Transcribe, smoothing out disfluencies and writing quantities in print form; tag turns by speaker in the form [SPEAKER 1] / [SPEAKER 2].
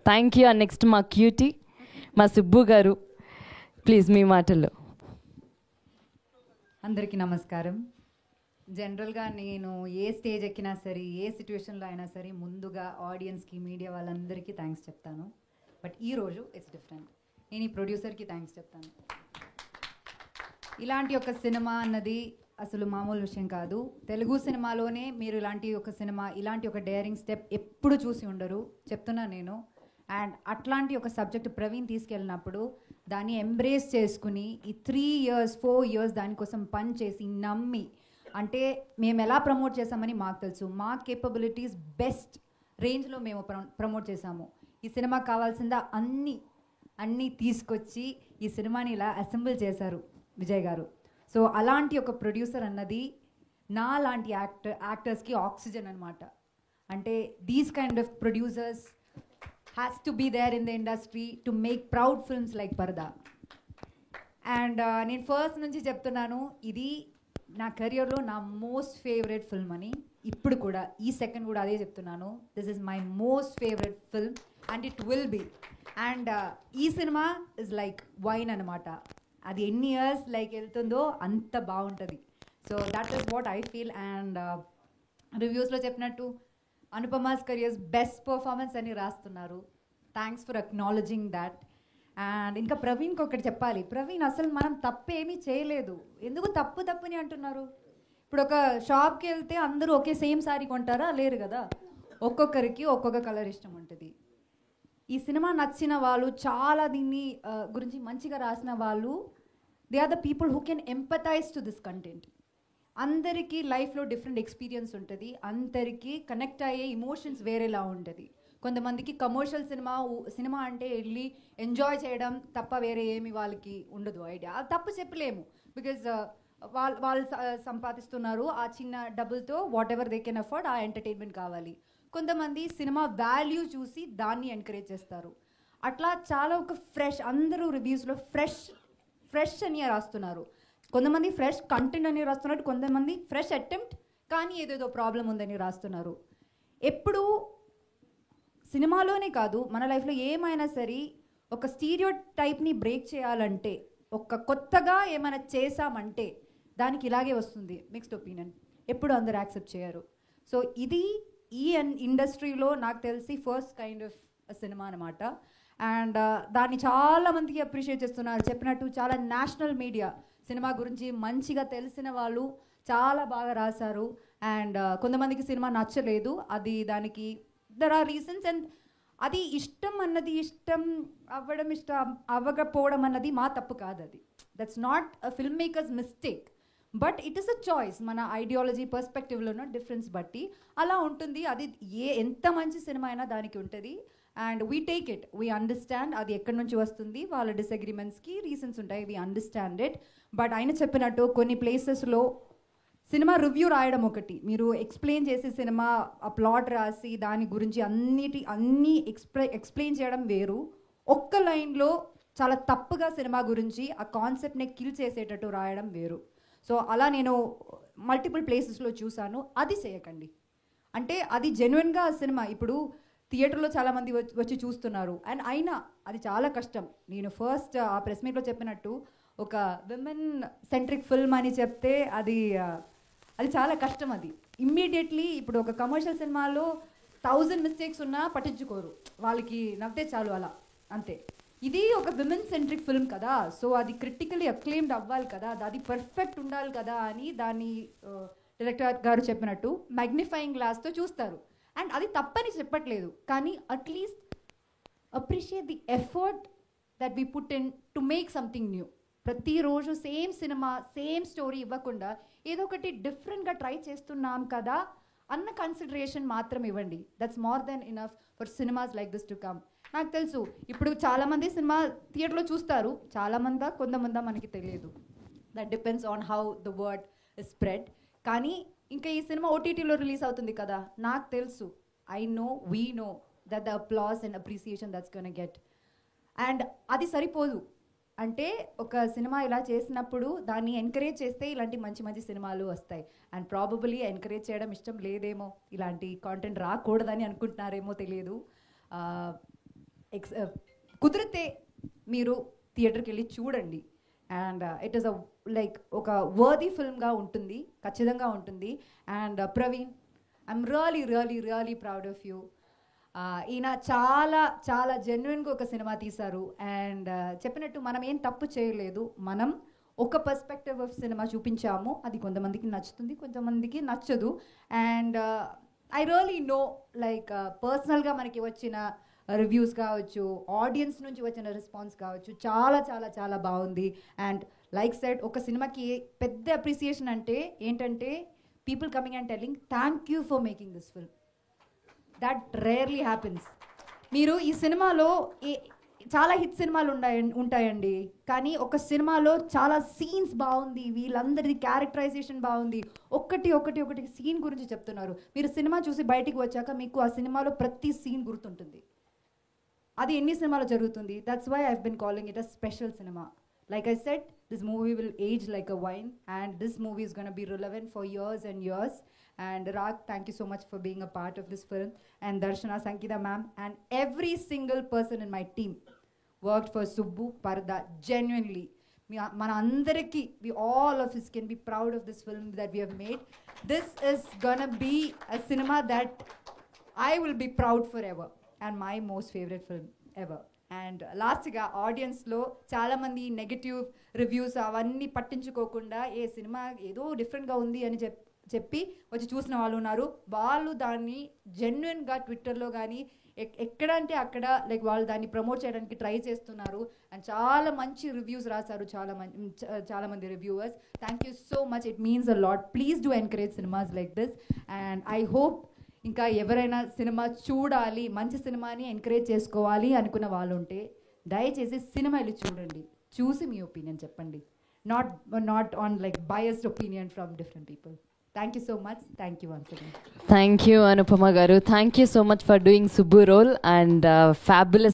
[SPEAKER 1] Thank you. Next మా cutie మా సుబ్బు గారు, ప్లీజ్ మీ మాటల్లో.
[SPEAKER 2] అందరికీ నమస్కారం. జనరల్గా నేను ఏ స్టేజ్ ఎక్కినా సరే, ఏ సిచ్యువేషన్లో అయినా సరే ముందుగా ఆడియన్స్కి, మీడియా వాళ్ళందరికీ థ్యాంక్స్ చెప్తాను. బట్ ఈరోజు ఇట్స్ డిఫరెంట్. నేను ఈ ప్రొడ్యూసర్కి థ్యాంక్స్ చెప్తాను. ఇలాంటి ఒక సినిమా అన్నది అసలు మామూలు విషయం కాదు. తెలుగు సినిమాలోనే మీరు ఇలాంటి ఒక సినిమా, ఇలాంటి ఒక డేరింగ్ స్టెప్ ఎప్పుడు చూసి ఉండరు, చెప్తున్నా నేను. అండ్ అట్లాంటి ఒక సబ్జెక్ట్ ప్రవీణ్ తీసుకెళ్ళినప్పుడు దాన్ని ఎంబ్రేస్ చేసుకుని ఈ 3 years 4 years దానికోసం పని చేసి నమ్మి, అంటే మేము ఎలా ప్రమోట్ చేసామని మాకు తెలుసు, మా కేపబిలిటీస్ బెస్ట్ రేంజ్లో మేము ప్రమోట్ చేసాము. ఈ సినిమాకి కావాల్సిందా అన్నీ తీసుకొచ్చి ఈ సినిమాని ఇలా అసెంబుల్ చేశారు విజయ్ గారు. సో అలాంటి ఒక ప్రొడ్యూసర్ అన్నది నా లాంటి యాక్టర్స్కి ఆక్సిజన్ అనమాట. అంటే these kind of producers has to be there in the industry to make proud films like Parda. And నేను ఫస్ట్ నుంచి చెప్తున్నాను, ఇది నా కెరియర్లో నా మోస్ట్ ఫేవరెట్ ఫిల్మ్ అని. ఇప్పుడు కూడా ఈ సెకండ్ కూడా అదే చెప్తున్నాను, this is my most favourite film and it will be. And ఈ సినిమా ఇస్ లైక్ వైన్ అనమాట. అది ఎన్ని ఇయర్స్ లైక్ వెళ్తుందో అంత బాగుంటుంది. So that is what I feel. And రివ్యూస్లో చెప్పినట్టు అనుపమాస్ కెరియర్స్ బెస్ట్ పర్ఫార్మెన్స్ అని రాస్తున్నారు. Thanks for acknowledging that. And ఇంకా ప్రవీణ్కి ఒకటి చెప్పాలి. ప్రవీణ్ అసలు మనం తప్పేమీ చేయలేదు, ఎందుకు తప్పుని అంటున్నారు? ఇప్పుడు ఒక షాప్కి వెళ్తే అందరూ ఒకే సేమ్ శారీ కొంటారా? లేరు కదా, ఒక్కొక్కరికి ఒక్కొక్క కలర్ ఇష్టం ఉంటుంది. ఈ సినిమా నచ్చిన వాళ్ళు, చాలా దీన్ని గురించి మంచిగా రాసిన వాళ్ళు, they are the people who can empathise to this content. అందరికీ లైఫ్లో డిఫరెంట్ ఎక్స్పీరియన్స్ ఉంటుంది, అందరికీ కనెక్ట్ అయ్యే ఇమోషన్స్ వేరేలా ఉంటుంది. కొంతమందికి కమర్షియల్ సినిమా అంటే వెళ్ళి ఎంజాయ్ చేయడం తప్ప వేరే ఏమి వాళ్ళకి ఉండదు ఐడియా. తప్పు చెప్పలేము, బికాజ్ వాళ్ళు సంపాదిస్తున్నారు, ఆ చిన్న డబ్బులతో what ever they can afford, ఆ ఎంటర్టైన్మెంట్ కావాలి. కొంతమంది సినిమా వాల్యూ చూసి దాన్ని ఎంకరేజ్ చేస్తారు. అట్లా చాలా ఒక ఫ్రెష్, అందరూ రివ్యూస్లో ఫ్రెష్ అని రాస్తున్నారు. కొంతమంది ఫ్రెష్ కంటెంట్ అని రాస్తున్నారు, కొంతమంది ఫ్రెష్ అటెంప్ట్ కానీ ఏదేదో ప్రాబ్లం ఉందని రాస్తున్నారు. ఎప్పుడు సినిమాలోనే కాదు, మన లైఫ్లో ఏమైనా సరే ఒక స్టీరియో టైప్ని బ్రేక్ చేయాలంటే, ఒక కొత్తగా ఏమైనా చేసామంటే దానికి ఇలాగే వస్తుంది మిక్స్డ్ ఒపీనియన్. ఎప్పుడు అందరు యాక్సెప్ట్ చేయరు. సో ఇది ఈ ఇండస్ట్రీలో నాకు తెలిసి ఫస్ట్ కైండ్ ఆఫ్ సినిమా అనమాట. అండ్ దాన్ని చాలామందికి అప్రిషియేట్ చేస్తున్నారు. చెప్పినట్టు చాలా నేషనల్ మీడియా సినిమా గురించి మంచిగా తెలిసిన వాళ్ళు చాలా బాగా రాశారు. అండ్ కొంతమందికి సినిమా నచ్చలేదు, అది దానికి దర్ ఆర్ రీజన్స్. అండ్ అది ఇష్టం అవ్వకపోవడం అన్నది మా తప్పు కాదు, అది that's not a film makers mistake, but it is a choice. మన ఐడియాలజీ పర్స్పెక్టివ్లోనూ డిఫరెన్స్ బట్టి అలా ఉంటుంది. అది ఎంత మంచి సినిమా అయినా దానికి ఉంటుంది. And we take it, we understand అది ఎక్కడి నుంచి వస్తుంది, వాళ్ళ డిసగ్రిమెంట్స్కి రీజన్స్ ఉంటాయి, వీ అండర్స్టాండ్ ఇట్. బట్ ఆయన చెప్పినట్టు కొన్ని ప్లేసెస్లో సినిమా రివ్యూ రాయడం ఒకటి, మీరు ఎక్స్ప్లెయిన్ చేసే సినిమా ఆ ప్లాట్ రాసి దాని గురించి అన్నీ ఎక్స్ప్లెయిన్ చేయడం వేరు. ఒక్క లైన్లో చాలా తప్పుగా సినిమా గురించి ఆ కాన్సెప్ట్ని కిల్ చేసేటట్టు రాయడం వేరు. సో అలా నేను మల్టిపుల్ ప్లేసెస్లో చూశాను. అది చేయకండి. అంటే అది జెన్యున్గా ఆ సినిమా ఇప్పుడు థియేటర్లో చాలామంది వచ్చి చూస్తున్నారు. అండ్ అయినా అది చాలా కష్టం. నేను ఫస్ట్ ఆ ప్రెస్ మీట్లో చెప్పినట్టు ఒక విమెన్ సెంట్రిక్ ఫిల్మ్ అని చెప్తే అది చాలా కష్టం. అది ఇమ్మీడియట్లీ ఇప్పుడు ఒక కమర్షియల్ సినిమాలో 1000 మిస్టేక్స్ ఉన్నా పట్టించుకోరు, వాళ్ళకి నవ్వుతే చాలు అలా అంతే. ఇది ఒక విమెన్ సెంట్రిక్ ఫిల్మ్ కదా, సో అది క్రిటికలీ అక్లెయిమ్డ్ అవ్వాలి కదా, అది పర్ఫెక్ట్ ఉండాలి కదా అని దాన్ని డైరెక్టర్ గారు చెప్పినట్టు మ్యాగ్నిఫైయింగ్ గ్లాస్తో చూస్తారు. అండ్ అది తప్పని చెప్పట్లేదు, కానీ at least appreciate the effort that we put in to make something new. ప్రతిరోజు సేమ్ సినిమా సేమ్ స్టోరీ ఇవ్వకుండా ఏదో ఒకటి డిఫరెంట్గా ట్రై చేస్తున్నాం కదా అన్న కన్సిడరేషన్ మాత్రం ఇవ్వండి. That's more than enough for cinemas like this to come. నాకు తెలుసు ఇప్పుడు చాలామంది సినిమా థియేటర్లో చూస్తారు, చాలామంది కొంతమంది మనకి తెలియదు. That depends on how the word is spread. కానీ ఇంకా ఈ సినిమా ఓటీటీలో రిలీజ్ అవుతుంది కదా, నాకు తెలుసు, I know, we know that the applause and appreciation that's gonna get. And అది సరిపోదు. అంటే ఒక సినిమా ఇలా చేసినప్పుడు దాన్ని ఎంకరేజ్ చేస్తే ఇలాంటి మంచి మంచి సినిమాలు వస్తాయి. అండ్ ప్రాబబుల్లీ ఎంకరేజ్ చేయడం ఇష్టం లేదేమో, ఇలాంటి కాంటెంట్ రాకూడదని అనుకుంటున్నారేమో తెలియదు. కుదిరితే మీరు థియేటర్కి వెళ్ళి చూడండి. అండ్ ఇట్ ఈస్ లైక్ ఒక వర్దీ ఫిల్మ్గా ఉంటుంది, ఖచ్చితంగా ఉంటుంది. And Praveen, I'm really really really proud of you. ఈయన చాలా చాలా జెన్యున్గా ఒక సినిమా తీశారు. అండ్ చెప్పినట్టు మనం ఏం తప్పు చేయలేదు, మనం ఒక పర్స్పెక్టివ్ ఆఫ్ సినిమా చూపించాము. అది కొంతమందికి నచ్చుతుంది, కొంతమందికి నచ్చదు. And I really no like పర్సనల్గా మనకి వచ్చిన రివ్యూస్ కావచ్చు, ఆడియన్స్ నుంచి వచ్చిన రెస్పాన్స్ కావచ్చు, చాలా చాలా చాలా బాగుంది. అండ్ లైక్ సెడ్, ఒక సినిమాకి పెద్ద అప్రిసియేషన్ అంటే ఏంటంటే people coming and telling thank you for making this film. That rarely happens. మీరు ఈ సినిమాలో చాలా హిట్ సినిమాలు ఉంటాయండి, కానీ ఒక సినిమాలో చాలా సీన్స్ బాగుంది, వీళ్ళందరిది క్యారెక్టరైజేషన్ బాగుంది, ఒకటి సీన్ గురించి చెప్తున్నారు. మీరు సినిమా చూసి బయటికి వచ్చాక మీకు ఆ సినిమాలో ప్రతి సీన్ గుర్తుంటుంది. అది ఎన్ని సినిమాలో జరుగుతుంది. That's why I've been calling it a special cinema. Like I said, this movie will age like a wine, and this movie is going to be relevant for years and years. And Rag, thank you so much for being a part of this film. And Darshana, Sankita ma'am, and every single person in my team worked for Subbu, Parda, genuinely. Mana andariki, we all of us can be proud of this film that we have made. This is going to be a cinema that I will be proud forever, and my most favorite film ever. And లాస్ట్గా ఆడియన్స్లో చాలామంది negative reviews అవన్నీ పట్టించుకోకుండా ఏ cinema ఏదో డిఫరెంట్గా ఉంది అని చెప్పి వచ్చి చూసిన వాళ్ళు ఉన్నారు. వాళ్ళు దాన్ని జెన్యున్గా ట్విట్టర్లో కానీ ఎక్కడ అంటే అక్కడ లైక్ వాళ్ళు దాన్ని ప్రమోట్ చేయడానికి ట్రై చేస్తున్నారు. అండ్ చాలా మంచి రివ్యూస్ రాశారు చాలామంది reviewers. Thank you so much, it means a lot. Please do encourage cinemas like this. And I hope ఇంకా ఎవరైనా సినిమా చూడాలి, మంచి సినిమాని ఎంకరేజ్ చేసుకోవాలి అనుకున్న వాళ్ళు ఉంటే దయచేసి సినిమా వెళ్ళి చూడండి, చూసి మీ ఒపీనియన్ చెప్పండి. Not on like biased opinion from different people. Thank you so much. Thank you once again.
[SPEAKER 1] Thank you Anupama గారు. Thank you so much for doing Subbu role and fabulous